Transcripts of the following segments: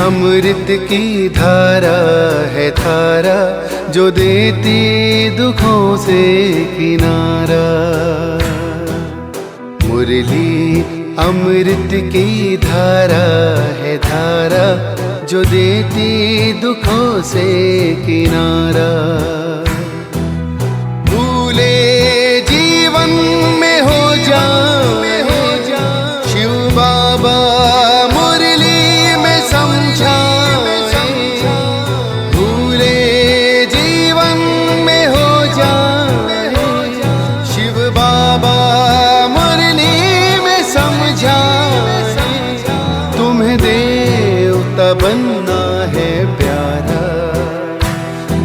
अमृत की धारा है धारा जो देती दुखों से किनारा। मुरली अमृत की धारा है धारा जो देती दुखों से किनारा। भूले जीवन में हो जाए शिव बाबा मुरली में समझाए। भूले जीवन में हो जाए शिव बाबा मुरली में समझाए। तुम्हें देवता बनना है प्यारा,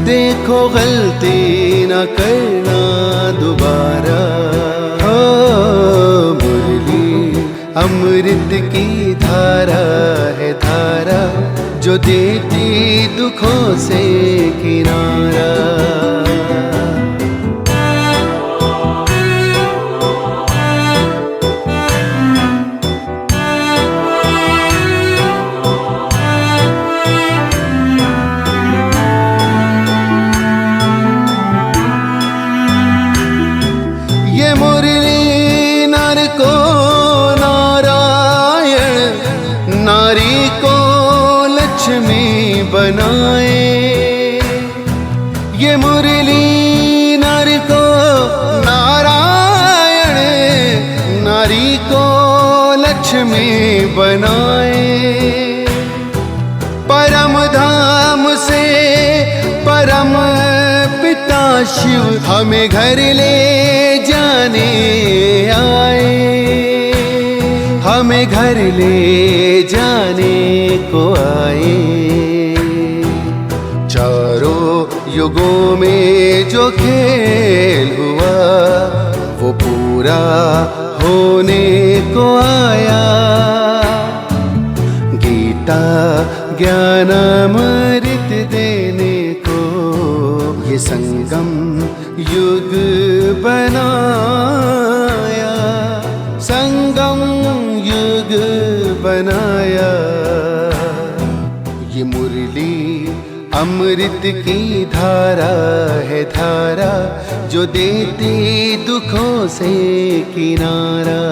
देखो गलती न करना दोबारा। हो मुरली अमृत की धारा है धारा जो देती दुखों से किनारा। ये मुरली नर को नारायण, नारी को लक्ष्मी बनाए। ये मुरली नर को नारायण, नारी को लक्ष्मी बनाए। परम धाम से परम पिता शिव हमें घर ले जाने आए। हमें घर ले जाने को आए। चारों युगों में जो खेल हुआ वो पूरा होने को आया। गीता ज्ञान अमृत देने को ये संगम युग बनाया। संगम युग बनाया। ये मुरली अमृत की धारा है धारा जो देती दुखों से किनारा।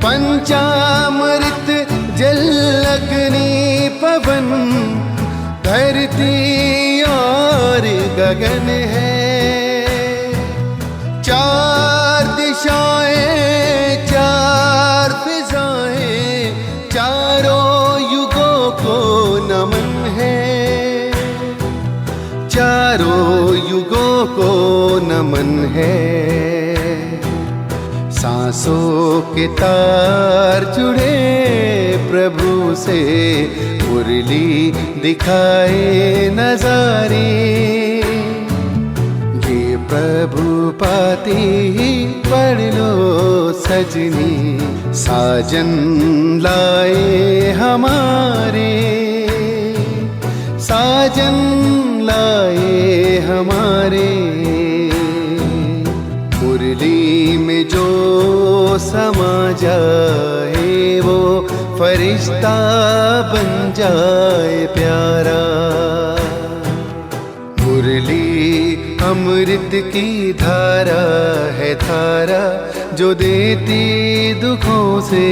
पंचामृत जल अग्नि पवन धरती और गगन है। चार दिशाएं चार फिजाएं चारों युगों को नमन है। चारों युगों को नमन है। सांसों के तार जुड़े प्रभु से मुरली दिखाए नजारे। ये प्रभु पाती ही पढ़ लो सजनी, साजन लाए हमारे। साजन लाए हमारे। मुरली में जो समा जाए वो फरिश्ता बन जाए प्यारा। मुरली अमृत की धारा है धारा जो देती दुखों से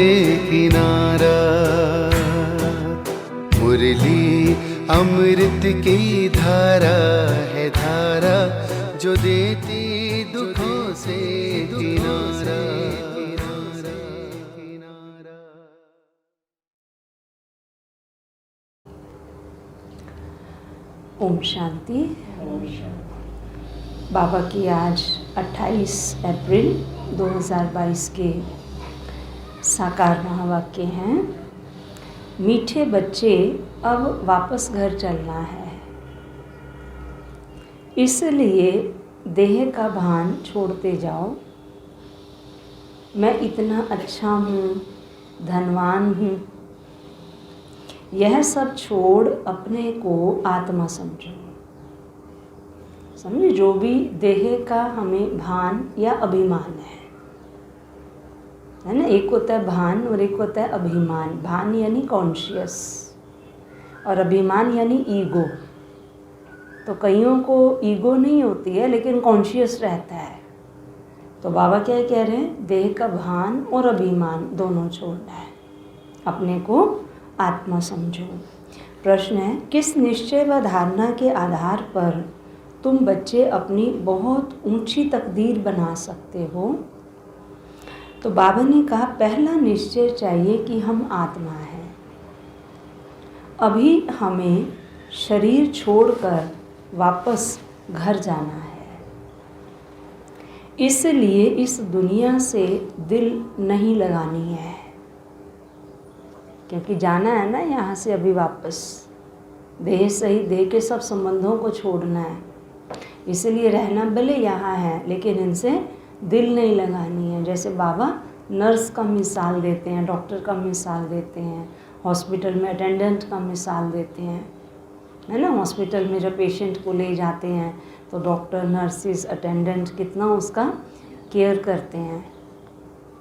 किनारा। मुरली अमृत की धारा है धारा जो देती दुखों से किनारा। ओम शांति। बाबा की आज 28 अप्रैल 2022 के साकार महावाक्य हैं। मीठे बच्चे अब वापस घर चलना है, इसलिए देह का भान छोड़ते जाओ। मैं इतना अच्छा हूँ, धनवान हूँ, यह सब छोड़ अपने को आत्मा समझो। समझे, जो भी देह का हमें भान या अभिमान है ना। एक होता है भान और एक होता है अभिमान। भान यानी कॉन्शियस और अभिमान यानी ईगो। तो कईयों को ईगो नहीं होती है लेकिन कॉन्शियस रहता है। तो बाबा क्या कह रहे हैं, देह का भान और अभिमान दोनों छोड़ना है, अपने को आत्मा समझो। प्रश्न है, किस निश्चय व धारणा के आधार पर तुम बच्चे अपनी बहुत ऊंची तकदीर बना सकते हो? तो बाबा ने कहा, पहला निश्चय चाहिए कि हम आत्मा हैं। अभी हमें शरीर छोड़कर वापस घर जाना है, इसलिए इस दुनिया से दिल नहीं लगानी है, क्योंकि जाना है ना यहाँ से अभी वापस। देह सहित देह के सब संबंधों को छोड़ना है, इसलिए रहना भले यहाँ है लेकिन इनसे दिल नहीं लगानी है। जैसे बाबा नर्स का मिसाल देते हैं, डॉक्टर का मिसाल देते हैं, हॉस्पिटल में अटेंडेंट का मिसाल देते हैं, है ना। हॉस्पिटल में जब पेशेंट को ले जाते हैं तो डॉक्टर, नर्सिस, अटेंडेंट कितना उसका केयर करते हैं,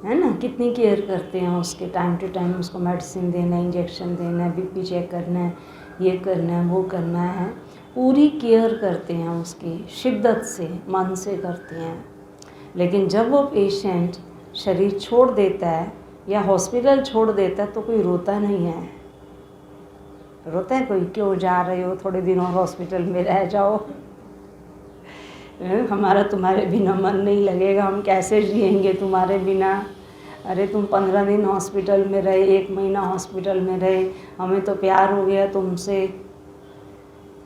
है ना। कितनी केयर करते हैं उसके, टाइम टू टाइम उसको मेडिसिन देना, इंजेक्शन देना है, बीपी चेक करना है, ये करना है, वो करना है, पूरी केयर करते हैं उसकी, शिद्दत से, मन से करते हैं। लेकिन जब वो पेशेंट शरीर छोड़ देता है या हॉस्पिटल छोड़ देता है तो कोई रोता नहीं है। रोता है कोई, क्यों जा रहे हो, थोड़े दिन और हॉस्पिटल में रह जाओ, हमारा तुम्हारे बिना मन नहीं लगेगा, हम कैसे जिएंगे तुम्हारे बिना। अरे तुम 15 दिन हॉस्पिटल में रहे, 1 महीना हॉस्पिटल में रहे, हमें तो प्यार हो गया तुमसे।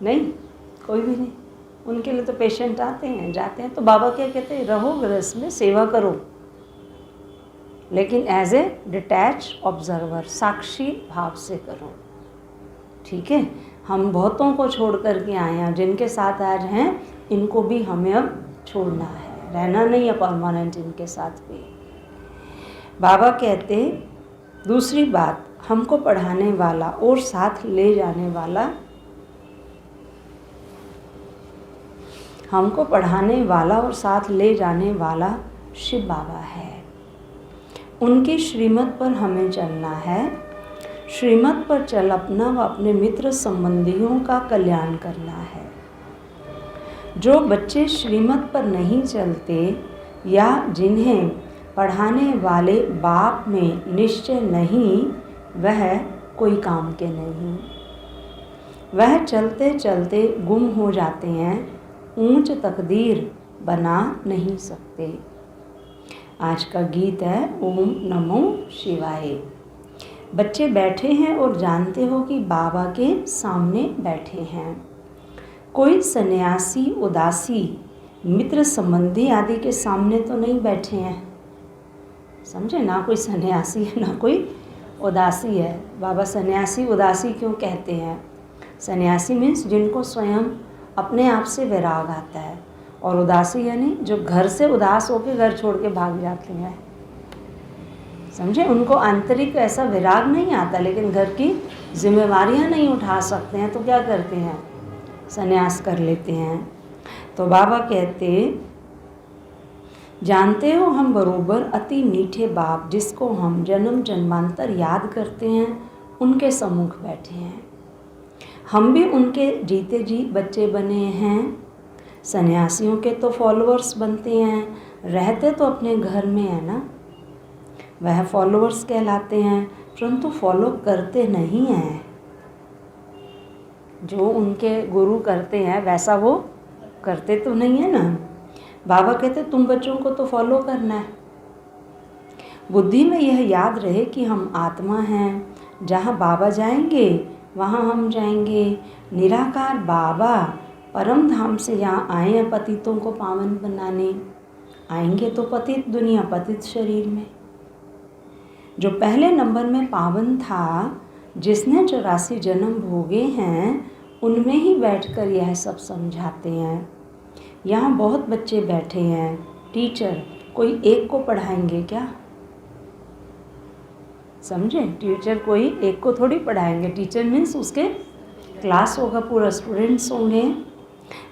नहीं, कोई भी नहीं। उनके लिए तो पेशेंट आते हैं जाते हैं। तो बाबा क्या कहते हैं, रहो गृहस्थ में, सेवा करो, लेकिन एज ए डिटैच ऑब्जर्वर, साक्षी भाव से करो। ठीक है, हम बहुतों को छोड़ कर के आए हैं, जिनके साथ आज हैं इनको भी हमें अब छोड़ना है, रहना नहीं है परमानेंट इनके साथ भी। बाबा कहते, दूसरी बात, हमको पढ़ाने वाला और साथ ले जाने वाला, हमको पढ़ाने वाला और साथ ले जाने वाला शिव बाबा है। उनकी श्रीमत पर हमें चलना है। श्रीमत पर चल अपना व अपने मित्र संबंधियों का कल्याण करना है। जो बच्चे श्रीमत पर नहीं चलते या जिन्हें पढ़ाने वाले बाप में निश्चय नहीं, वह कोई काम के नहीं। वह चलते चलते गुम हो जाते हैं, ऊंच तकदीर बना नहीं सकते। आज का गीत है ओम नमो शिवाय। बच्चे बैठे हैं और जानते हो कि बाबा के सामने बैठे हैं। कोई सन्यासी, उदासी, मित्र संबंधी आदि के सामने तो नहीं बैठे हैं, समझे ना। कोई सन्यासी है ना कोई उदासी है। बाबा सन्यासी उदासी क्यों कहते हैं? सन्यासी मीन्स जिनको स्वयं अपने आप से वैराग आता है, और उदासी यानी जो घर से उदास होकर घर छोड़ के भाग जाते हैं, समझे। उनको आंतरिक ऐसा विराग नहीं आता, लेकिन घर की जिम्मेवारियां नहीं उठा सकते हैं तो क्या करते हैं, संन्यास कर लेते हैं। तो बाबा कहते, जानते हो हम बरोबर अति मीठे बाप जिसको हम जन्म जन्मांतर याद करते हैं, उनके सम्मुख बैठे हैं। हम भी उनके जीते जी बच्चे बने हैं। सन्यासियों के तो फॉलोअर्स बनते हैं, रहते तो अपने घर में है ना, वह फॉलोअर्स कहलाते हैं, परंतु फॉलो करते नहीं हैं। जो उनके गुरु करते हैं वैसा वो करते तो नहीं है ना। बाबा कहते तुम बच्चों को तो फॉलो करना है। बुद्धि में यह याद रहे कि हम आत्मा हैं, जहाँ बाबा जाएंगे वहाँ हम जाएंगे। निराकार बाबा परम धाम से यहाँ आए हैं पतितों को पावन बनाने। आएंगे तो पतित दुनिया, पतित शरीर में। जो पहले नंबर में पावन था, जिसने 84 जन्म भोगे हैं, उनमें ही बैठकर यह सब समझाते हैं। यहाँ बहुत बच्चे बैठे हैं, टीचर कोई एक को पढ़ाएंगे क्या? समझे, टीचर कोई एक को थोड़ी पढ़ाएंगे। टीचर मीन्स उसके क्लास होगा, पूरा स्टूडेंट्स होंगे।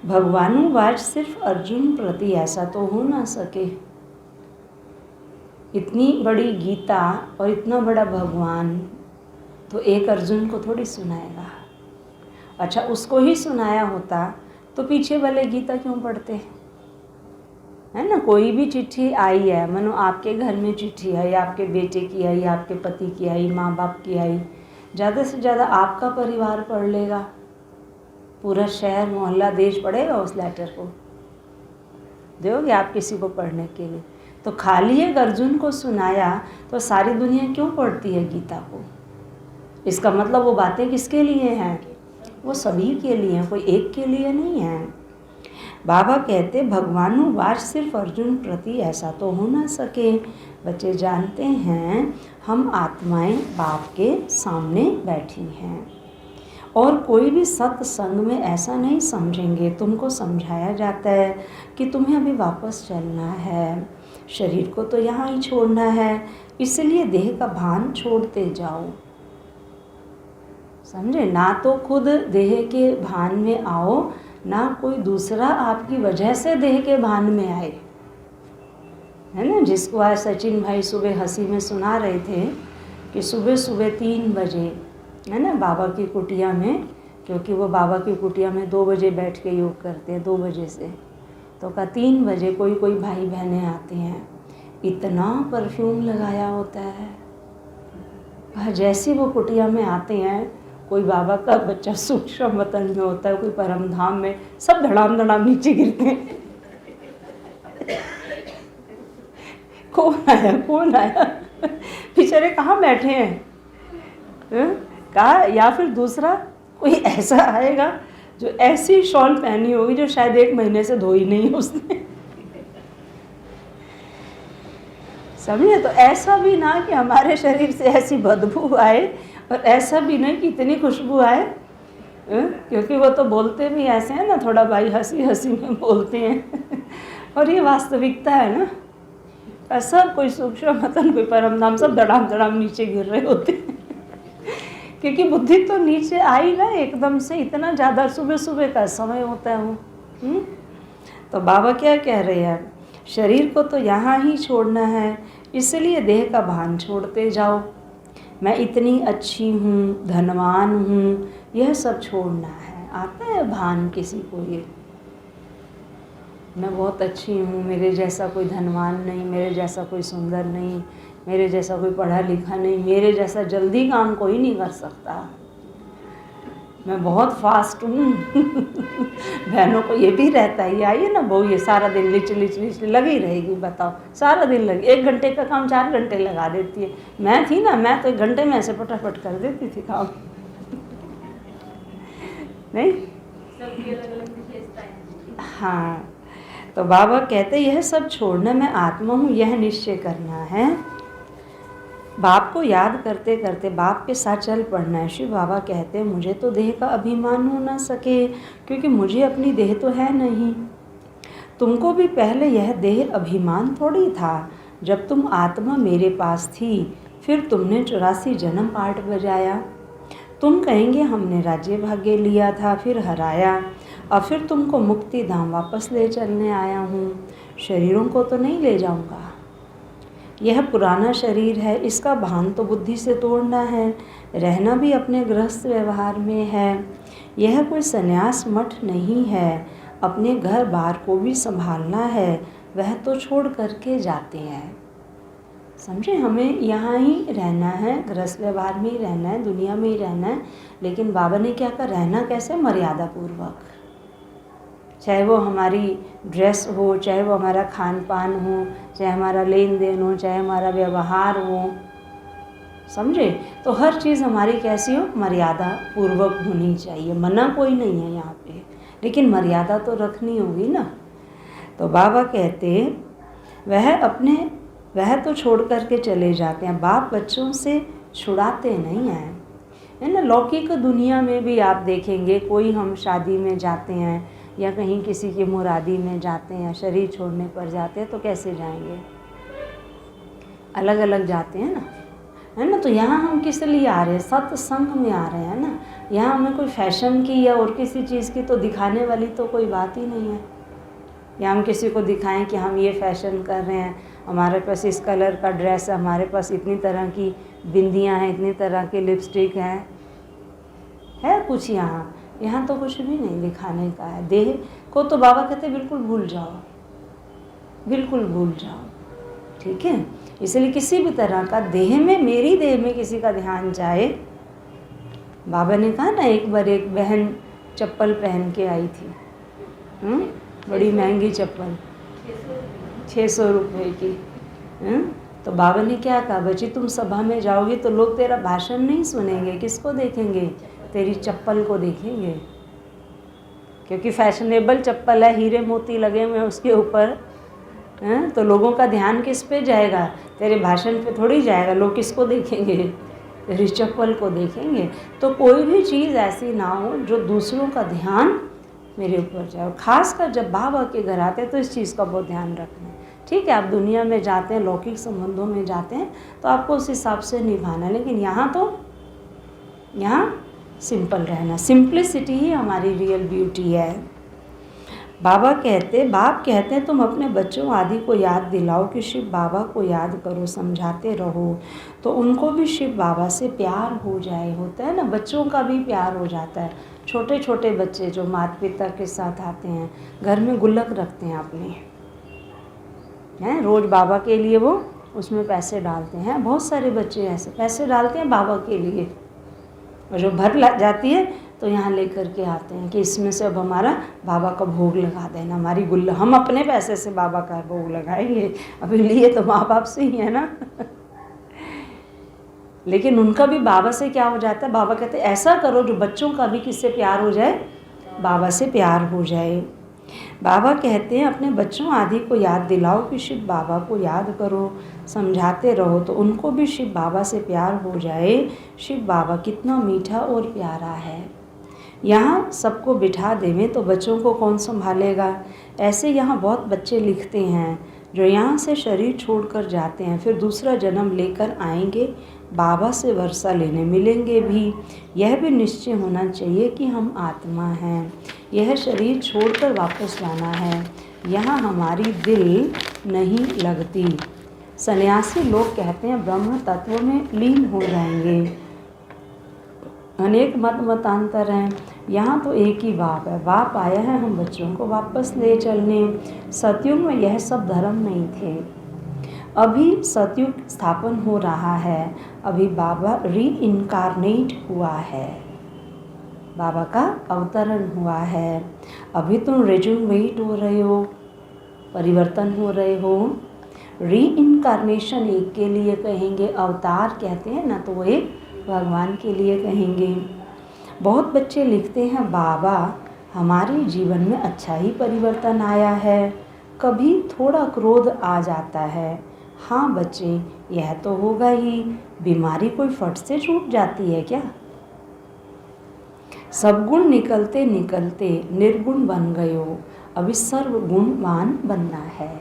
भगवानुवाच सिर्फ अर्जुन प्रति ऐसा तो हो ना सके। इतनी बड़ी गीता और इतना बड़ा भगवान तो एक अर्जुन को थोड़ी सुनाएगा। अच्छा, उसको ही सुनाया होता तो पीछे वाले गीता क्यों पढ़ते, है ना। कोई भी चिट्ठी आई है, मानो आपके घर में चिट्ठी आई, आपके बेटे की आई, आपके पति की आई, माँ बाप की आई, ज़्यादा से ज़्यादा आपका परिवार पढ़ लेगा, पूरा शहर मोहल्ला देश पढ़ेगा उस लेटर को, दोगे आप किसी को पढ़ने के लिए। तो खाली एक अर्जुन को सुनाया तो सारी दुनिया क्यों पढ़ती है गीता को। इसका मतलब वो बातें किसके लिए हैं, वो सभी के लिए हैं, कोई एक के लिए नहीं है। बाबा कहते भगवानुवाच सिर्फ अर्जुन प्रति ऐसा तो हो ना सके। बच्चे जानते हैं हम आत्माएं बाप के सामने बैठी हैं और कोई भी सत्संग में ऐसा नहीं समझेंगे। तुमको समझाया जाता है कि तुम्हें अभी वापस चलना है, शरीर को तो यहाँ ही छोड़ना है, इसलिए देह का भान छोड़ते जाओ। समझे, ना तो खुद देह के भान में आओ, ना कोई दूसरा आपकी वजह से देह के भान में आए, है ना। जिसको आज सचिन भाई सुबह हंसी में सुना रहे थे कि सुबह सुबह 3 बजे, है ना, बाबा की कुटिया में, क्योंकि वो बाबा की कुटिया में 2 बजे बैठ के योग करते हैं, 2 बजे से, तो का 3 बजे कोई कोई भाई बहनें आते हैं, इतना परफ्यूम लगाया होता है। जैसे वो कुटिया में आते हैं, कोई बाबा का बच्चा सूक्ष्म वतन में होता है, कोई परम धाम में, सब धड़ाम धड़ाम नीचे गिरते हैं। कौन आया कौन आया, बेचारे कहाँ बैठे हैं, कहा। या फिर दूसरा कोई ऐसा आएगा जो ऐसी शॉल पहनी होगी जो शायद 1 महीने से धोई नहीं उसने। समझे, तो ऐसा भी ना कि हमारे शरीर से ऐसी बदबू आए और ऐसा भी नहीं कि इतनी खुशबू आए, क्योंकि वो तो बोलते भी ऐसे हैं ना, थोड़ा भाई हंसी हंसी में बोलते हैं और ये वास्तविकता है ना। ऐसा कोई सूक्ष्म मतन कोई परम धाम, सब धड़ाम धड़ाम नीचे गिर रहे होते हैं क्योंकि बुद्धि तो नीचे आई ना एकदम से, इतना ज़्यादा सुबह सुबह का समय होता है वो। तो बाबा क्या कह रहे हैं, शरीर को तो यहाँ ही छोड़ना है, इसलिए देह का भान छोड़ते जाओ। मैं इतनी अच्छी हूँ, धनवान हूँ, यह सब छोड़ना है। आता है भान किसी को ये, मैं बहुत अच्छी हूँ, मेरे जैसा कोई धनवान नहीं, मेरे जैसा कोई सुंदर नहीं, मेरे जैसा कोई पढ़ा लिखा नहीं, मेरे जैसा जल्दी काम कोई नहीं कर सकता, मैं बहुत फास्ट हूँ। बहनों को ये भी रहता है, ये आइए ना बहू, ये सारा दिन लिच लिच लिच लगी रहेगी, बताओ सारा दिन लगी, 1 घंटे का काम 4 घंटे लगा देती है। मैं थी ना, मैं तो 1 घंटे में ऐसे फटाफट कर देती थी काम। नहीं, सबकी अलग-अलग विशेषताएं। हाँ, तो बाबा कहते यह सब छोड़ना, मैं आत्मा हूँ, यह निश्चय करना है। बाप को याद करते करते बाप के साथ चल पड़ना है। शिव बाबा कहते हैं मुझे तो देह का अभिमान हो ना सके, क्योंकि मुझे अपनी देह तो है नहीं। तुमको भी पहले यह देह अभिमान थोड़ी था। जब तुम आत्मा मेरे पास थी, फिर तुमने 84 जन्म पाठ बजाया। तुम कहेंगे हमने राज्य भाग्य लिया था, फिर हराया, और फिर तुमको मुक्ति धाम वापस ले चलने आया हूँ। शरीरों को तो नहीं ले जाऊँगा, यह पुराना शरीर है, इसका भान तो बुद्धि से तोड़ना है। रहना भी अपने गृहस्थ व्यवहार में है, यह कोई संन्यास मठ नहीं है। अपने घर बार को भी संभालना है, वह तो छोड़ करके जाते हैं। समझे, हमें यहाँ ही रहना है, गृहस्थ व्यवहार में ही रहना है, दुनिया में ही रहना है। लेकिन बाबा ने क्या कहा, रहना कैसे, मर्यादा पूर्वक। चाहे वो हमारी ड्रेस हो, चाहे वो हमारा खान पान हो, चाहे हमारा लेन देन हो, चाहे हमारा व्यवहार हो, समझे। तो हर चीज़ हमारी कैसी हो, मर्यादा पूर्वक होनी चाहिए। मना कोई नहीं है यहाँ पे, लेकिन मर्यादा तो रखनी होगी ना। तो बाबा कहते वह तो छोड़ करके चले जाते हैं। बाप बच्चों से छुड़ाते नहीं हैं, है ना। लौकिक दुनिया में भी आप देखेंगे, कोई हम शादी में जाते हैं या कहीं किसी की मुरादी में जाते हैं, शरीर छोड़ने पर जाते हैं, तो कैसे जाएंगे, अलग अलग जाते हैं ना। है ना। तो यहाँ हम किस लिए आ रहे हैं? सत्संग में आ रहे हैं ना। यहाँ हमें कोई फैशन की या और किसी चीज़ की तो दिखाने वाली तो कोई बात ही नहीं है। या हम किसी को दिखाएं कि हम ये फैशन कर रहे हैं, हमारे पास इस कलर का ड्रेस है, हमारे पास इतनी तरह की बिंदियाँ हैं, इतनी तरह की लिपस्टिक है कुछ यहाँ? यहाँ तो कुछ भी नहीं दिखाने का है। देह को तो बाबा कहते बिल्कुल भूल जाओ, बिल्कुल भूल जाओ, ठीक है। इसलिए किसी भी तरह का देह में, मेरी देह में किसी का ध्यान जाए। बाबा ने कहा ना, एक बार एक बहन चप्पल पहन के आई थी, बड़ी महंगी चप्पल, 600 रुपये की। तो बाबा ने क्या कहा, बच्ची तुम सभा में जाओगी तो लोग तेरा भाषण नहीं सुनेंगे, किसको देखेंगे? तेरी चप्पल को देखेंगे, क्योंकि फैशनेबल चप्पल है, हीरे मोती लगे हुए हैं उसके ऊपर। तो लोगों का ध्यान किस पे जाएगा? तेरे भाषण पे थोड़ी जाएगा। लोग किसको देखेंगे? तेरी चप्पल को देखेंगे। तो कोई भी चीज़ ऐसी ना हो जो दूसरों का ध्यान मेरे ऊपर जाए। और ख़ासकर जब बाबा के घर आते हैं तो इस चीज़ का बहुत ध्यान रखना है। ठीक है, आप दुनिया में जाते हैं, लौकिक संबंधों में जाते हैं तो आपको उस हिसाब से निभाना है, लेकिन यहाँ सिंपल रहना, सिंप्लिसिटी ही हमारी रियल ब्यूटी है। बाप कहते हैं तुम अपने बच्चों आदि को याद दिलाओ कि शिव बाबा को याद करो, समझाते रहो, तो उनको भी शिव बाबा से प्यार हो जाए। होता है ना, बच्चों का भी प्यार हो जाता है। छोटे छोटे बच्चे जो माता पिता के साथ आते हैं, घर में गुल्लक रखते हैं अपने, हैं रोज़ बाबा के लिए वो उसमें पैसे डालते हैं। बहुत सारे बच्चे ऐसे पैसे डालते हैं बाबा के लिए, और जो भर जाती है तो यहाँ लेकर के आते हैं कि इसमें से अब हमारा बाबा का भोग लगा देना, हमारी गुल्लक, हम अपने पैसे से बाबा का भोग लगाएंगे। अभी लिए तो माँ बाप से ही है ना। लेकिन उनका भी बाबा से क्या हो जाता है? बाबा कहते हैं ऐसा करो जो बच्चों का भी किससे प्यार हो जाए? बाबा से प्यार हो जाए। बाबा कहते हैं अपने बच्चों आदि को याद दिलाओ कि शिव बाबा को याद करो, समझाते रहो, तो उनको भी शिव बाबा से प्यार हो जाए। शिव बाबा कितना मीठा और प्यारा है। यहाँ सबको बिठा देवें तो बच्चों को कौन संभालेगा? ऐसे यहाँ बहुत बच्चे लिखते हैं जो यहाँ से शरीर छोड़कर जाते हैं, फिर दूसरा जन्म लेकर आएंगे, बाबा से वर्षा लेने मिलेंगे भी। यह भी निश्चय होना चाहिए कि हम आत्मा हैं, यह शरीर छोड़कर वापस जाना है, यहाँ हमारी दिल नहीं लगती। सन्यासी लोग कहते हैं ब्रह्म तत्व में लीन हो जाएंगे। अनेक मतांतर हैं, यहाँ तो एक ही बाप है। बाप आया है हम बच्चों को वापस ले चलने। सतयुग में यह सब धर्म नहीं थे, अभी सतयुग स्थापन हो रहा है, अभी बाबा रीइनकारनेट हुआ है, बाबा का अवतरण हुआ है। अभी तुम रिजुवेट हो रहे हो, परिवर्तन हो रहे हो। रीइनकारनेशन एक के लिए कहेंगे, अवतार कहते हैं ना, तो वो एक भगवान के लिए कहेंगे। बहुत बच्चे लिखते हैं बाबा हमारे जीवन में अच्छा ही परिवर्तन आया है, कभी थोड़ा क्रोध आ जाता है। हाँ बच्चे, यह तो होगा ही, बीमारी कोई फट से छूट जाती है क्या? सब गुण निकलते निकलते निर्गुण बन गए हो, अभी सर्वगुणवान बनना है।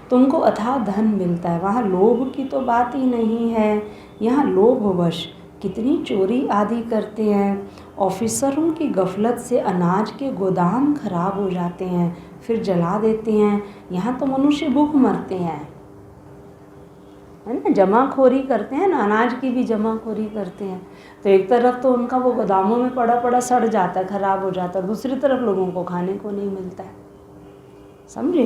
तुमको अथाह धन मिलता है, वहाँ लोभ की तो बात ही नहीं है। यहाँ लोभवश कितनी चोरी आदि करते हैं। ऑफिसरों की गफलत से अनाज के गोदाम खराब हो जाते हैं, फिर जला देते हैं। यहाँ तो मनुष्य भूख मरते हैं, है ना, जमाखोरी करते हैं ना, अनाज की भी जमाखोरी करते हैं। तो एक तरफ तो उनका वो गोदामों में पड़ा पड़ा सड़ जाता है, खराब हो जाता है, दूसरी तरफ लोगों को खाने को नहीं मिलता है। समझे?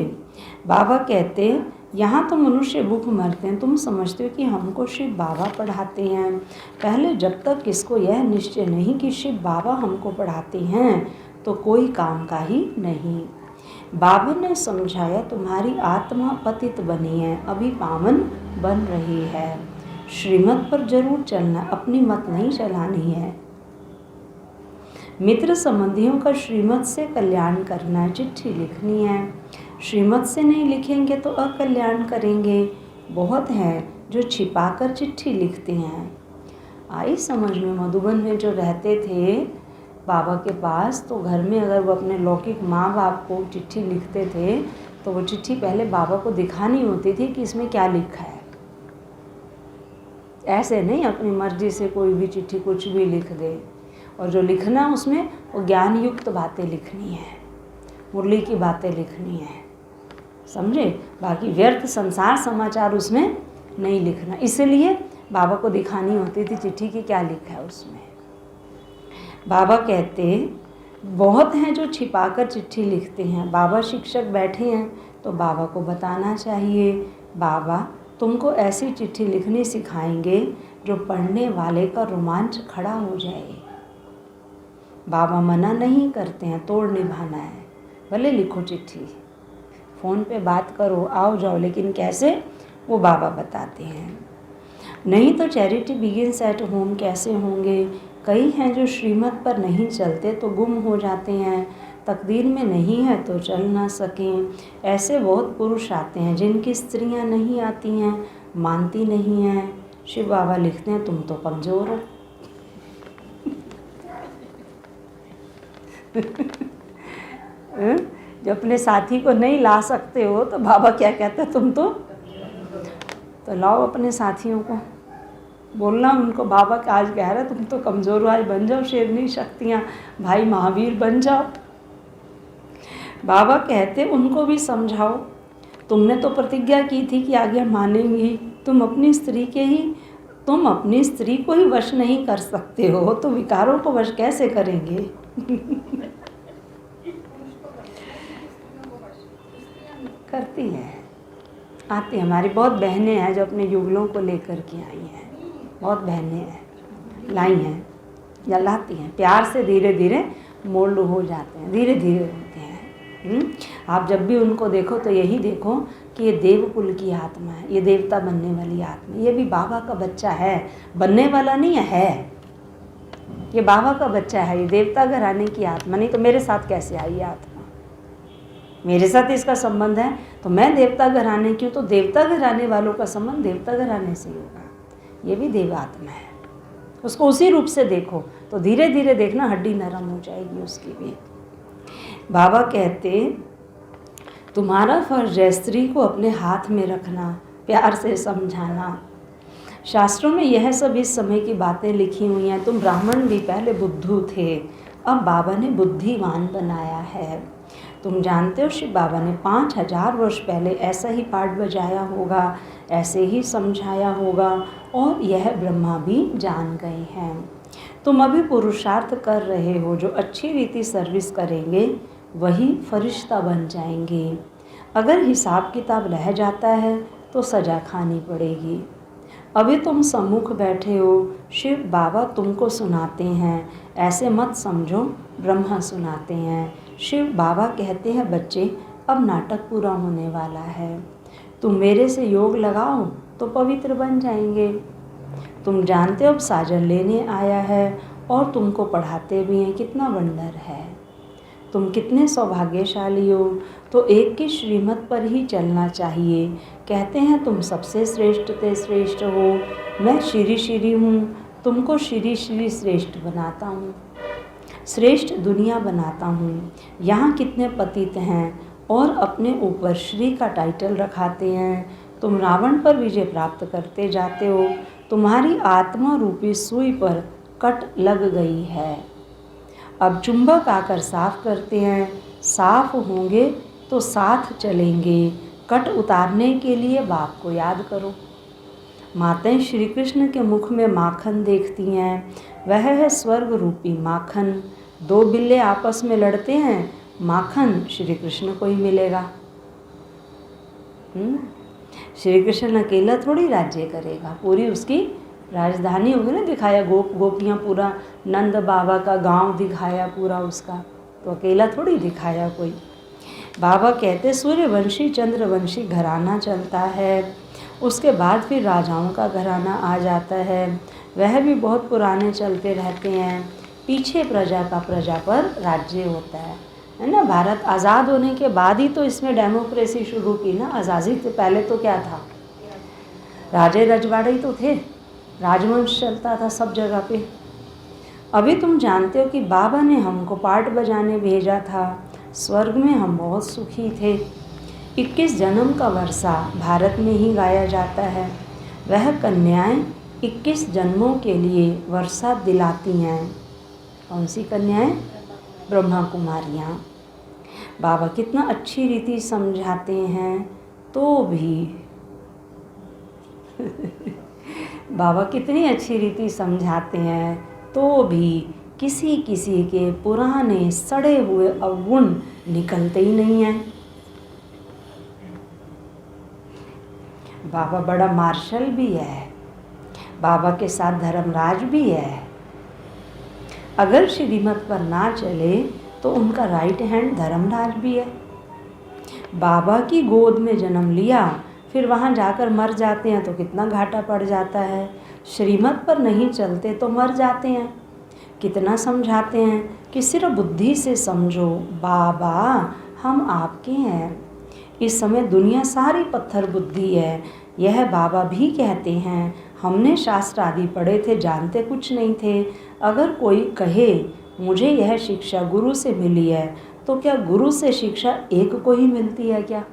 बाबा कहते हैं यहाँ तो मनुष्य भूख मरते हैं, तुम समझते हो कि हमको शिव बाबा पढ़ाते हैं। पहले जब तक इसको यह निश्चय नहीं कि शिव बाबा हमको पढ़ाते हैं तो कोई काम का ही नहीं। बाबा ने समझाया तुम्हारी आत्मा पतित बनी है, अभी पावन बन रही है। श्रीमत पर जरूर चलना, अपनी मत नहीं चलानी है। मित्र संबंधियों का श्रीमत से कल्याण करना है, चिट्ठी लिखनी है। श्रीमत से नहीं लिखेंगे तो अकल्याण करेंगे। बहुत हैं जो छिपाकर चिट्ठी लिखते हैं। आई समझ में? मधुबन में जो रहते थे बाबा के पास, तो घर में अगर वो अपने लौकिक माँ बाप को चिट्ठी लिखते थे तो वो चिट्ठी पहले बाबा को दिखानी होती थी कि इसमें क्या लिखा है। ऐसे नहीं अपनी मर्जी से कोई भी चिट्ठी कुछ भी लिख दे। और जो लिखना उसमें वो ज्ञान युक्त बातें लिखनी है, मुरली की बातें लिखनी है, समझे। बाकी व्यर्थ संसार समाचार उसमें नहीं लिखना। इसलिए बाबा को दिखानी होती थी चिट्ठी की क्या लिखा है उसमें। बाबा कहते बहुत हैं जो छिपाकर चिट्ठी लिखते हैं। बाबा शिक्षक बैठे हैं तो बाबा को बताना चाहिए, बाबा तुमको ऐसी चिट्ठी लिखनी सिखाएंगे जो पढ़ने वाले का रोमांच खड़ा हो जाए। बाबा मना नहीं करते हैं, तोड़ निभाना है, भले लिखो चिट्ठी, फ़ोन पे बात करो, आओ जाओ, लेकिन कैसे वो बाबा बताते हैं। नहीं तो चैरिटी बिगिंस एट होम कैसे होंगे। कई हैं जो श्रीमत पर नहीं चलते तो गुम हो जाते हैं, तकदीर में नहीं है तो चल ना सकें। ऐसे बहुत पुरुष आते हैं जिनकी स्त्रियां नहीं आती हैं, मानती नहीं हैं। शिव बाबा लिखते हैं तुम तो कमज़ोर हो। जो अपने साथी को नहीं ला सकते हो तो बाबा क्या कहते हैं, तुम तो लाओ अपने साथियों को, बोलना उनको बाबा का आज कह रहा है तुम तो कमज़ोर हो, आज बन जाओ शेरनी शक्तियाँ, भाई महावीर बन जाओ। बाबा कहते उनको भी समझाओ, तुमने तो प्रतिज्ञा की थी कि आगे मानेंगी, तुम अपनी स्त्री को ही वश नहीं कर सकते हो तो विकारों को वश कैसे करेंगे। करती है, आती है। हमारी बहुत बहनें हैं जो अपने युगलों को लेकर के आई हैं, बहुत बहनें हैं, लाई हैं या लाती हैं। प्यार से धीरे धीरे मोल्ड हो जाते हैं, धीरे धीरे होते हैं। आप जब भी उनको देखो तो यही देखो कि ये देवकुल की आत्मा है, ये देवता बनने वाली आत्मा, ये भी बाबा का बच्चा है, बनने वाला नहीं है, ये बाबा का बच्चा है, ये देवता घराने की आत्मा। नहीं तो मेरे साथ कैसे आई ये आत्मा, मेरे साथ इसका संबंध है तो मैं देवता घराने की हूँ, तो देवता घराने वालों का संबंध देवता घराने से होगा। ये भी देवात्मा है, उसको उसी रूप से देखो तो धीरे धीरे देखना हड्डी नरम हो जाएगी उसकी भी। बाबा कहते तुम्हारा फर्ज है स्त्री को अपने हाथ में रखना, प्यार से समझाना। शास्त्रों में यह सब इस समय की बातें लिखी हुई हैं। तुम ब्राह्मण भी पहले बुद्धू थे, अब बाबा ने बुद्धिमान बनाया है। तुम जानते हो शिव बाबा ने 5000 वर्ष पहले ऐसा ही पाठ बजाया होगा, ऐसे ही समझाया होगा और यह ब्रह्मा भी जान गए हैं। तुम अभी पुरुषार्थ कर रहे हो, जो अच्छी रीति सर्विस करेंगे वही फरिश्ता बन जाएंगे। अगर हिसाब किताब रह जाता है तो सज़ा खानी पड़ेगी। अभी तुम सम्मुख बैठे हो, शिव बाबा तुमको सुनाते हैं, ऐसे मत समझो ब्रह्मा सुनाते हैं। शिव बाबा कहते हैं बच्चे अब नाटक पूरा होने वाला है, तुम मेरे से योग लगाओ तो पवित्र बन जाएंगे। तुम जानते हो अब साजन लेने आया है और तुमको पढ़ाते भी हैं, कितना वंडर है, तुम कितने सौभाग्यशाली हो। तो एक की श्रीमत पर ही चलना चाहिए। कहते हैं तुम सबसे श्रेष्ठ ते श्रेष्ठ हो, मैं श्री श्री हूँ, तुमको श्री श्री श्रेष्ठ बनाता हूँ, श्रेष्ठ दुनिया बनाता हूँ। यहाँ कितने पतित हैं और अपने ऊपर श्री का टाइटल रखाते हैं। तुम रावण पर विजय प्राप्त करते जाते हो, तुम्हारी आत्मा रूपी सुई पर कट लग गई है। अब चुंबक आकर साफ करते हैं, साफ होंगे तो साथ चलेंगे। कट उतारने के लिए बाप को याद करो। माताएं श्री कृष्ण के मुख में माखन देखती हैं, वह है स्वर्ग रूपी माखन। दो बिल्ले आपस में लड़ते हैं, माखन श्री कृष्ण को ही मिलेगा। श्री कृष्ण अकेला थोड़ी राज्य करेगा, पूरी उसकी राजधानी होगी ना, दिखाया गोपियाँ, पूरा नंद बाबा का गांव दिखाया पूरा उसका, तो अकेला थोड़ी दिखाया कोई। बाबा कहते सूर्यवंशी चंद्रवंशी घराना चलता है, उसके बाद फिर राजाओं का घराना आ जाता है, वह भी बहुत पुराने चलते रहते हैं। पीछे प्रजा का प्रजा पर राज्य होता है ना। भारत आज़ाद होने के बाद ही तो इसमें डेमोक्रेसी शुरू की ना, आज़ादी से पहले तो क्या था, राजे रजवाड़े ही तो थे, राजवंश चलता था सब जगह पे। अभी तुम जानते हो कि बाबा ने हमको पाठ बजाने भेजा था, स्वर्ग में हम बहुत सुखी थे। 21 जन्म का वर्षा भारत में ही गाया जाता है। वह कन्याएं 21 जन्मों के लिए वर्षा दिलाती हैं। कौन सी कन्याएं? ब्रह्मा कुमारियाँ। बाबा कितना अच्छी रीति समझाते हैं तो भी बाबा कितनी अच्छी रीति समझाते हैं तो भी किसी किसी के पुराने सड़े हुए अवगुण निकलते ही नहीं हैं। बाबा बड़ा मार्शल भी है, बाबा के साथ धर्मराज भी है। अगर श्रीमत पर ना चले तो उनका राइट हैंड धर्मराज भी है। बाबा की गोद में जन्म लिया, फिर वहाँ जाकर मर जाते हैं तो कितना घाटा पड़ जाता है। श्रीमत पर नहीं चलते तो मर जाते हैं। कितना समझाते हैं कि सिर्फ बुद्धि से समझो, बाबा हम आपके हैं। इस समय दुनिया सारी पत्थर बुद्धि है, यह बाबा भी कहते हैं। हमने शास्त्र आदि पढ़े थे, जानते कुछ नहीं थे। अगर कोई कहे मुझे यह शिक्षा गुरु से मिली है, तो क्या गुरु से शिक्षा एक को ही मिलती है क्या?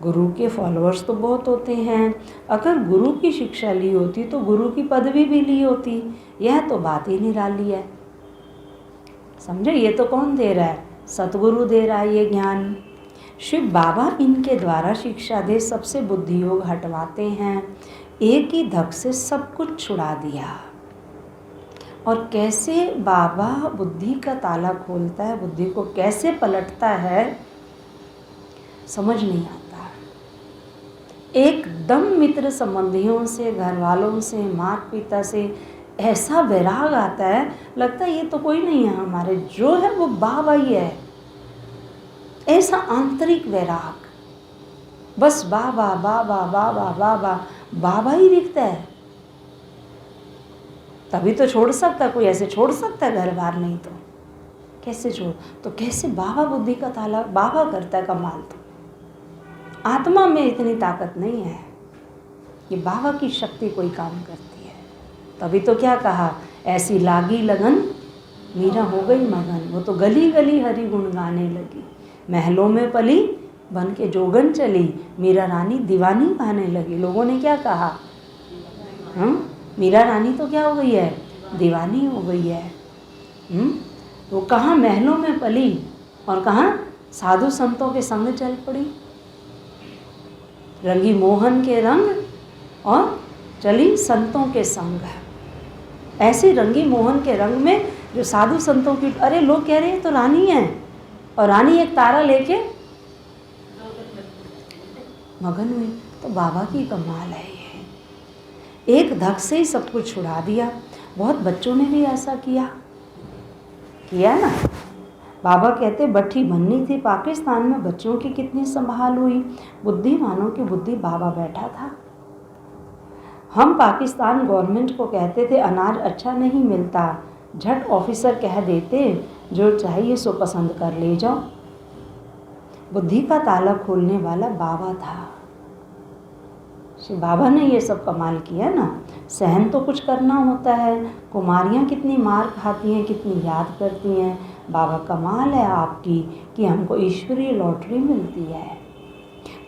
गुरु के फॉलोअर्स तो बहुत होते हैं। अगर गुरु की शिक्षा ली होती तो गुरु की पदवी भी ली होती। यह तो बात ही निराली है। समझे? ये तो कौन दे रहा है? सतगुरु दे रहा है ये ज्ञान। शिव बाबा इनके द्वारा शिक्षा दे सबसे बुद्धि योग हटवाते हैं। एक ही धक से सब कुछ छुड़ा दिया। और कैसे बाबा बुद्धि का ताला खोलता है, बुद्धि को कैसे पलटता है, समझ नहीं आता। एकदम मित्र संबंधियों से, घर वालों से, माता पिता से ऐसा वैराग आता है, लगता है ये तो कोई नहीं है हमारे, जो है वो बाबा ही है। ऐसा आंतरिक वैराग, बस बाबा बाबा बाबा बाबा बाबा ही दिखता है। तभी तो छोड़ सकता, कोई ऐसे छोड़ सकता है घर बार, नहीं तो कैसे छोड़। तो कैसे बाबा बुद्धि का ताला, बाबा करता है कमाल। तो आत्मा में इतनी ताकत नहीं है कि बाबा की शक्ति कोई काम करती है। तभी तो क्या कहा, ऐसी लागी लगन मीरा हो गई मगन। वो तो गली गली हरि गुण गाने लगी, महलों में पली बन के जोगन चली, मीरा रानी दीवानी गाने लगी। लोगों ने क्या कहा, मीरा रानी तो क्या हो गई है, दीवानी हो गई है। वो कहाँ महलों में पली और कहाँ साधु संतों के संग चल पड़ी। रंगी मोहन के रंग और चली संतों के संग। ऐसी रंगी मोहन के रंग में जो साधु संतों की, अरे लोग कह रहे हैं तो रानी है, और रानी एक तारा लेके मगन हुई। तो बाबा की कमाल है ये, एक धक से ही सब कुछ छुड़ा दिया। बहुत बच्चों ने भी ऐसा किया ना। बाबा कहते भट्ठी बननी थी, पाकिस्तान में बच्चों की कितनी संभाल हुई। बुद्धिमानों की बुद्धि बाबा बैठा था। हम पाकिस्तान गवर्नमेंट को कहते थे अनाज अच्छा नहीं मिलता, झट ऑफिसर कह देते जो चाहिए सो पसंद कर ले जाओ। बुद्धि का ताला खोलने वाला बाबा था। श्री बाबा ने ये सब कमाल किया ना। सहन तो कुछ करना होता है। कुमारियाँ कितनी मार खाती हैं, कितनी याद करती हैं। बाबा कमाल है आपकी कि हमको ईश्वरीय लॉटरी मिलती है।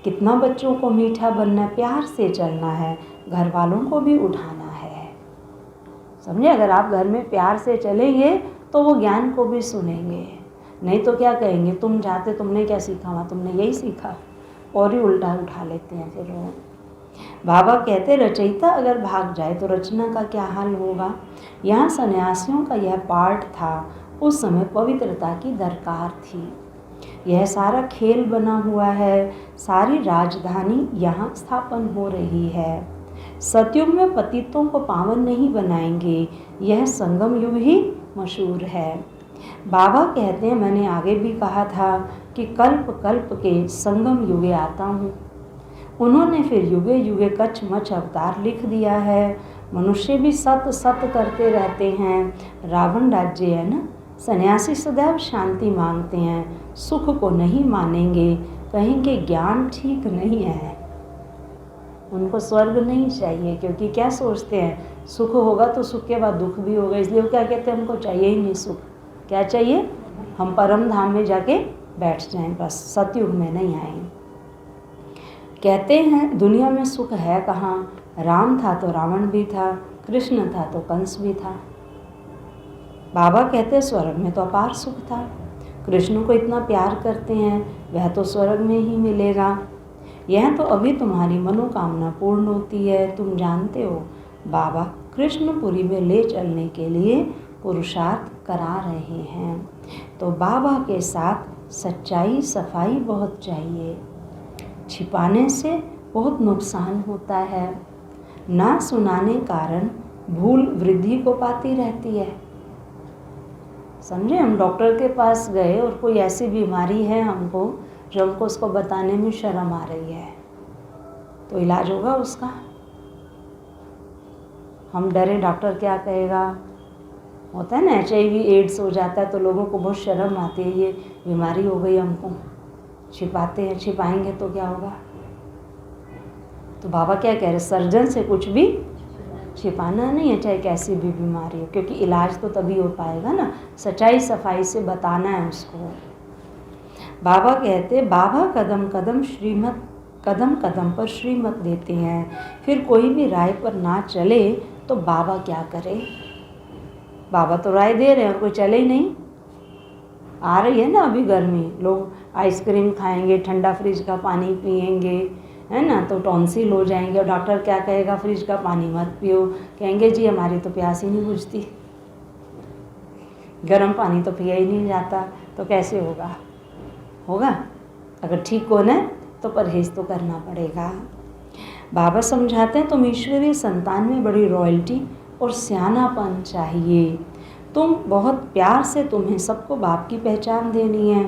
कितना बच्चों को मीठा बनना है, प्यार से चलना है, घर वालों को भी उठाना है। समझे? अगर आप घर में प्यार से चलेंगे तो वो ज्ञान को भी सुनेंगे। नहीं तो क्या कहेंगे, तुम जाते तुमने क्या सीखा वहाँ, तुमने यही सीखा, और ही उल्टा उठा लेते हैं फिर वो। बाबा कहते रचयिता अगर भाग जाए तो रचना का क्या हाल होगा। यहाँ सन्यासियों का यह पार्ट था। उस समय पवित्रता की दरकार थी। यह सारा खेल बना हुआ है। सारी राजधानी यहाँ स्थापन हो रही है। सतयुग में पतितों को पावन नहीं बनाएंगे, यह संगम युग ही मशहूर है। बाबा कहते हैं, मैंने आगे भी कहा था कि कल्प कल्प के संगम युगे आता हूँ। उन्होंने फिर युगे युगे कच्छ मच्छ अवतार लिख दिया है। मनुष्य भी सत सत करते रहते हैं। रावण राज्य है ना। सन्यासी सदैव शांति मांगते हैं, सुख को नहीं मानेंगे, कहेंगे ज्ञान ठीक नहीं है। उनको स्वर्ग नहीं चाहिए, क्योंकि क्या सोचते हैं सुख होगा तो सुख के बाद दुख भी होगा। इसलिए वो क्या कहते हैं, हमको चाहिए ही नहीं सुख। क्या चाहिए, हम परम धाम में जाके बैठ जाएं, बस सतयुग में नहीं आएंगे। कहते हैं दुनिया में सुख है कहाँ, राम था तो रावण भी था, कृष्ण था तो कंस भी था। बाबा कहते स्वर्ग में तो अपार सुख था, कृष्ण को इतना प्यार करते हैं, वह तो स्वर्ग में ही मिलेगा। यह तो अभी तुम्हारी मनोकामना पूर्ण होती है। तुम जानते हो बाबा कृष्णपुरी में ले चलने के लिए पुरुषार्थ करा रहे हैं। तो बाबा के साथ सच्चाई सफाई बहुत चाहिए। छिपाने से बहुत नुकसान होता है। ना सुनाने कारण भूल वृद्धि को पाती रहती है। समझे, हम डॉक्टर के पास गए और कोई ऐसी बीमारी है हमको जो हमको उसको बताने में शर्म आ रही है, तो इलाज होगा उसका? हम डरे डॉक्टर क्या कहेगा। होता है ना HIV एड्स हो जाता है तो लोगों को बहुत शर्म आती है, ये बीमारी हो गई हमको, छिपाते हैं। छिपाएंगे तो क्या होगा? तो बाबा क्या कह रहे, सर्जन से कुछ भी छिपाना नहीं है, चाहे कैसी भी बीमारी हो, क्योंकि इलाज तो तभी हो पाएगा ना, सच्चाई सफाई से बताना है उसको। बाबा कहते बाबा कदम कदम पर श्रीमत देते हैं। फिर कोई भी राय पर ना चले तो बाबा क्या करे? बाबा तो राय दे रहे हैं और कोई चले ही नहीं। आ रही है ना अभी गर्मी, लोग आइसक्रीम खाएंगे, ठंडा फ्रिज का पानी पिएंगे, है ना, तो टॉन्सिल हो जाएंगे। और डॉक्टर क्या कहेगा, फ्रिज का पानी मत पियो। कहेंगे जी हमारी तो प्यास ही नहीं बुझती, गर्म पानी तो पिया ही नहीं जाता। तो कैसे होगा? अगर ठीक होना है तो परहेज तो करना पड़ेगा। बाबा समझाते हैं तुम ईश्वरीय संतान में बड़ी रॉयल्टी और सियानापन चाहिए। तुम बहुत प्यार से, तुम्हें सबको बाप की पहचान देनी है।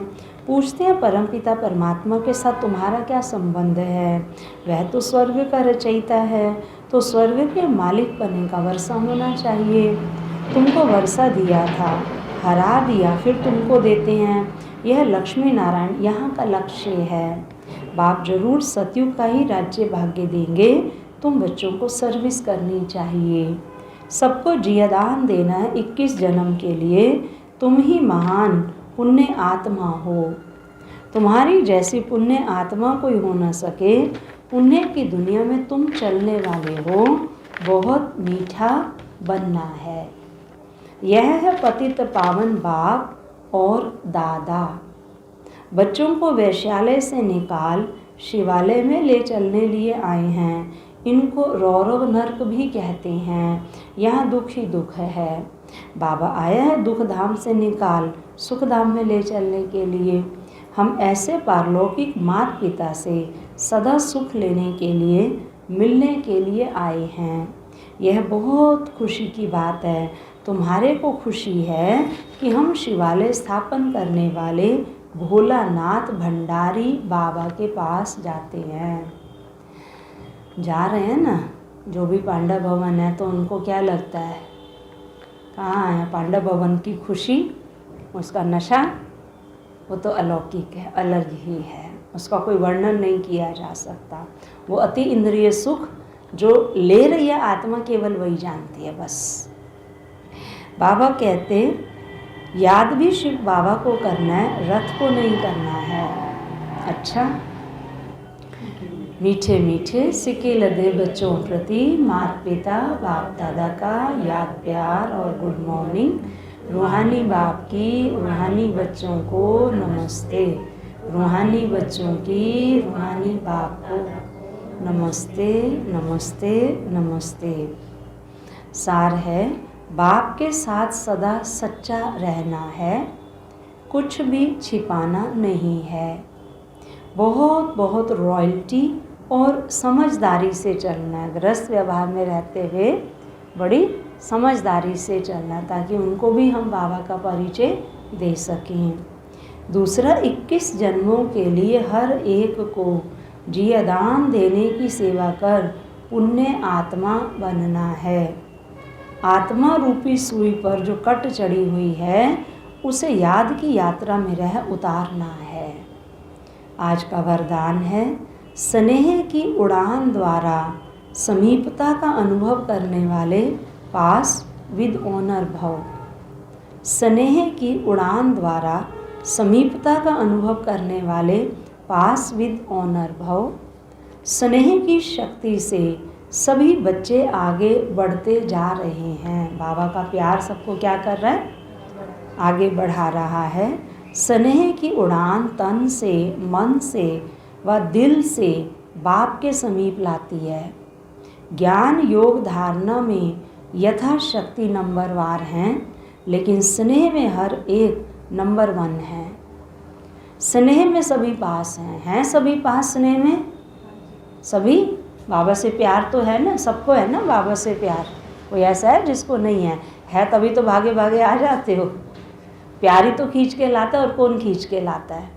पूछते हैं परमपिता परमात्मा के साथ तुम्हारा क्या संबंध है? वह तो स्वर्ग का रचयिता है, तो स्वर्ग के मालिक बनने का वर्षा होना चाहिए। तुमको वर्षा दिया था, हरा दिया, फिर तुमको देते हैं। यह लक्ष्मी नारायण यहाँ का लक्ष्य है। बाप जरूर सतयुग का ही राज्य भाग्य देंगे। तुम बच्चों को सर्विस करनी चाहिए, सबको जियादान देना है 21 जन्म के लिए। तुम ही महान पुण्य आत्मा हो। तुम्हारी जैसी पुण्य आत्मा कोई हो न सके। पुण्य की दुनिया में तुम चलने वाले हो, बहुत मीठा बनना है। यह है पतित पावन बाप और दादा। बच्चों को वैश्यालय से निकाल शिवालय में ले चलने लिए आए हैं। इनको रौरव नरक भी कहते हैं। यहाँ दुख ही दुख है। बाबा आया है दुख धाम से निकाल सुख धाम में ले चलने के लिए। हम ऐसे पारलौकिक माता पिता से सदा सुख लेने के लिए, मिलने के लिए आए हैं। यह बहुत खुशी की बात है। तुम्हारे को खुशी है कि हम शिवालय स्थापन करने वाले भोलानाथ भंडारी बाबा के पास जाते हैं। जा रहे हैं ना, जो भी पांडव भवन है, तो उनको क्या लगता है, कहाँ है पांडव भवन की खुशी, उसका नशा, वो तो अलौकिक है, अलग ही है, उसका कोई वर्णन नहीं किया जा सकता। वो अति इंद्रिय सुख जो ले रही है आत्मा, केवल वही जानती है बस। बाबा कहते याद भी शिव बाबा को करना है, रथ को नहीं करना है। अच्छा, मीठे मीठे सिक्के लदे बच्चों प्रति माता पिता बाप दादा का याद प्यार और गुड मॉर्निंग। रूहानी बाप की रूहानी बच्चों को नमस्ते, रूहानी बच्चों की रूहानी बाप को नमस्ते नमस्ते नमस्ते। सार है, बाप के साथ सदा सच्चा रहना है, कुछ भी छिपाना नहीं है। बहुत बहुत रॉयल्टी और समझदारी से चलना है। गृहस्थ व्यवहार में रहते हुए बड़ी समझदारी से चलना, ताकि उनको भी हम बाबा का परिचय दे सकें। दूसरा, 21 जन्मों के लिए हर एक को जियादान देने की सेवा कर पुण्य आत्मा बनना है। आत्मा रूपी सुई पर जो कट चढ़ी हुई है, उसे याद की यात्रा में रह उतारना है। आज का वरदान है, स्नेह की उड़ान द्वारा समीपता का अनुभव करने वाले पास विद ऑनर भव। स्नेह की उड़ान द्वारा समीपता का अनुभव करने वाले पास विद ऑनर भव। स्नेह की शक्ति से सभी बच्चे आगे बढ़ते जा रहे हैं। बाबा का प्यार सबको क्या कर रहा है? आगे बढ़ा रहा है। स्नेह की उड़ान तन से, मन से व दिल से बाप के समीप लाती है। ज्ञान योग धारणा में यथाशक्ति नंबरवार हैं, लेकिन स्नेह में हर एक नंबर 1 है। स्नेह में सभी पास हैं सभी पास स्नेह में? सभी बाबा से प्यार तो है ना, सबको है ना बाबा से प्यार। कोई ऐसा है जिसको नहीं है तभी तो भागे भागे आ जाते हो। प्यार ही तो खींच के लाता है, और कौन खींच के लाता है?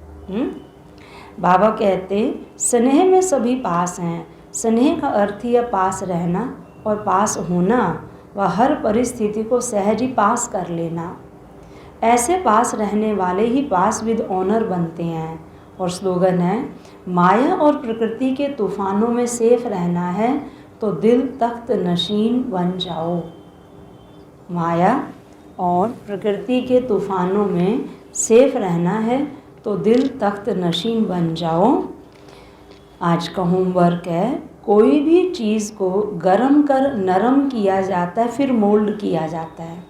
बाबा कहते स्नेह में सभी पास हैं। स्नेह का अर्थ ही है पास रहना और पास होना व हर परिस्थिति को सहज ही पास कर लेना। ऐसे पास रहने वाले ही पास विद ऑनर बनते हैं। और स्लोगन है, माया और प्रकृति के तूफानों में सेफ रहना है तो दिल तख्त नशीन बन जाओ। माया और प्रकृति के तूफानों में सेफ रहना है तो दिल तख्त नशीन बन जाओ। आज का होमवर्क है, कोई भी चीज़ को गर्म कर नरम किया जाता है, फिर मोल्ड किया जाता है।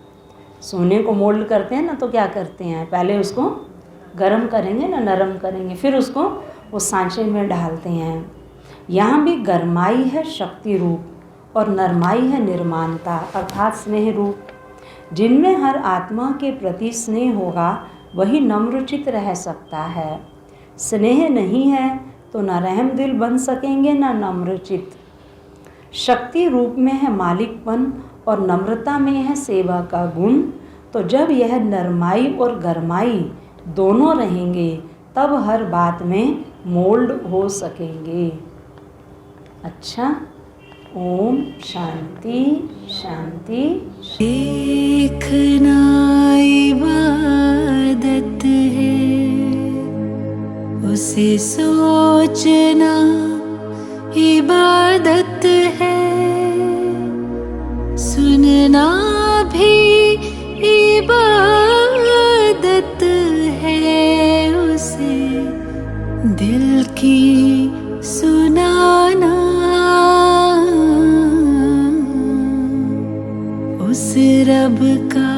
सोने को मोल्ड करते हैं ना, तो क्या करते हैं? पहले उसको गर्म करेंगे ना, नरम करेंगे, फिर उसको उस सांचे में डालते हैं। यहाँ भी गरमाई है शक्ति रूप और नरमाई है निर्माणता अर्थात स्नेह रूप। जिनमें हर आत्मा के प्रति स्नेह होगा वही नम्रचित रह सकता है। स्नेह नहीं है तो न रहम दिल बन सकेंगे न नम्रचित। शक्ति रूप में है मालिकपन और नम्रता में है सेवा का गुण। तो जब यह नरमाई और गरमाई दोनों रहेंगे तब हर बात में मोल्ड हो सकेंगे। अच्छा, ओम शांति शांति। देखना इबादत है, उसे सोचना इबादत है, सुनना भी इबादत है, उसे दिल की सुनाना, उस रब का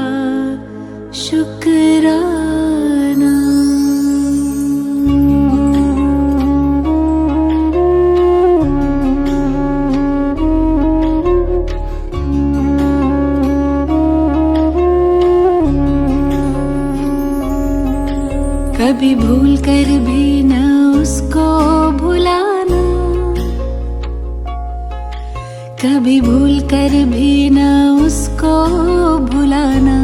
शुक्राना। कभी भूल कर भी न उसको भुलाना, कभी भूल कर भी न उसको भुलाना।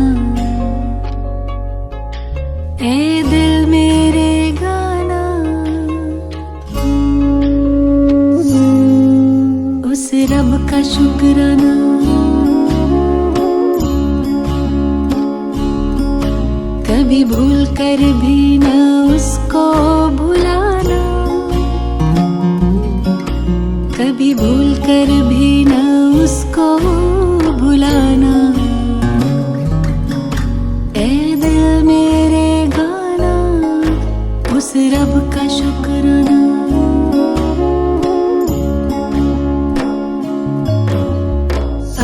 ए दिल मेरे गाना, उस रब का शुक्राना। कभी भूल कर भी न उसको भुलाना, कभी भूल कर भी न उसको भुलाना। ए दिल मेरे गाना, उस रब का शुक्राना।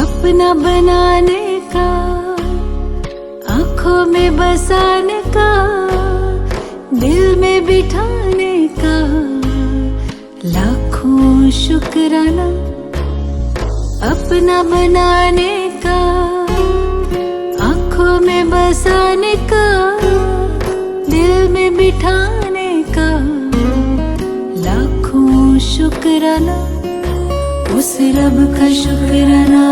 अपना बनाने का, आँखों में बसाने का, दिल में बिठाने का लाखों शुक्राना। अपना बनाने का, आँखों में बसाने का, दिल में बिठाने का लाखों शुक्राना। उस रब का शुक्राना,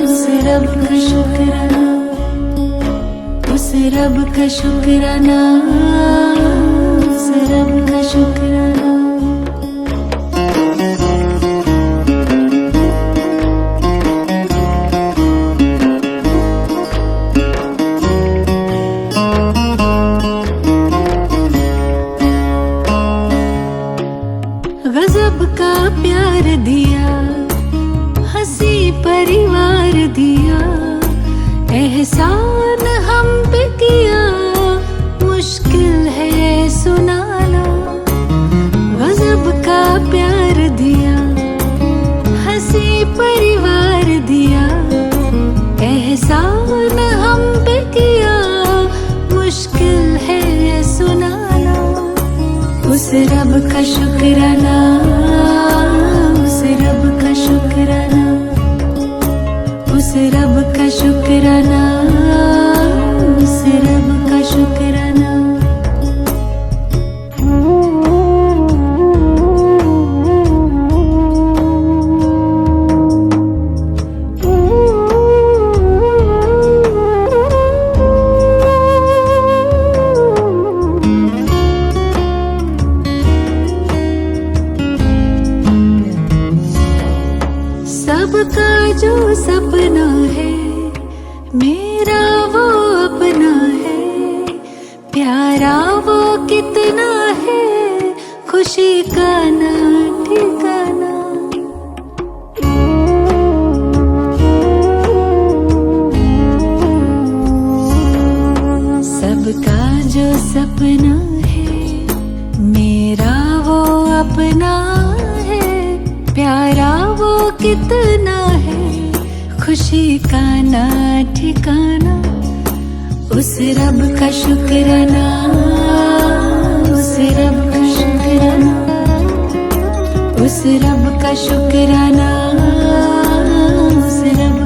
उस रब का शुक्राना, उस रब का शुक्राना, उस रब का शुक्राना। गजब का प्यार दिया, हंसी परिवार दिया, एहसान हम पे किया, मुश्किल है सुनाना। गजब का प्यार दिया, का शुक्राना, उस रब का शुक्राना, उस रब का शुक्राना, उस रब का शुक्राना। सबका जो सपना है मेरा वो अपना है, प्यारा वो कितना है, खुशी का ना ठिकाना। सबका जो सपना है मेरा वो अपना है, प्यारा वो कितना है, खुशी का ना ठिकाना। उस रब का शुक्राना, उस रब का शुक्राना, उस रब का शुक्राना, उस रब